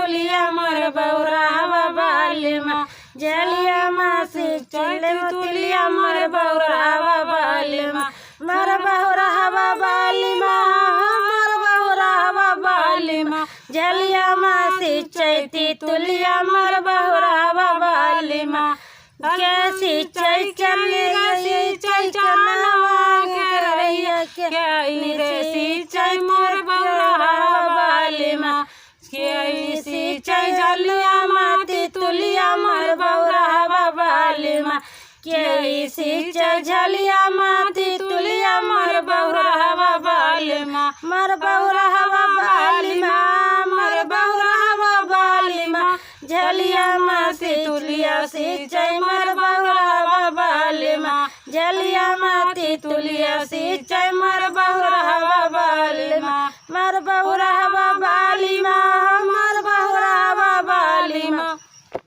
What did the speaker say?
तुलिया मोर बौरावा बाली माँ झलिया माँ सिंचले तुलिया मोर बौरावा बाली माँ मोर बौरावा बाली माँ मोर बौरावा बाली माँ झलिया माँ सिंचती तुलिया मोर बौरावा बाली माँ कैसी चनवा के रहिया के सिंचाई मोर बौरावा बाली माँ सिंचाई झलिया माती तुलिया मोर बौरावा बाली माँ के सिंचाई झलिया माती तुलिया मोर बौरावा बाली माँ मोर बौरावा बाली माँ मोर बौरावा बाली माँ झलिया माती तुलिया सिंचाई मोर बौरावा बाली माँ झलिया माती तुलिया सिंचाई मोर बौरावा बाली माँ मोर बौरावा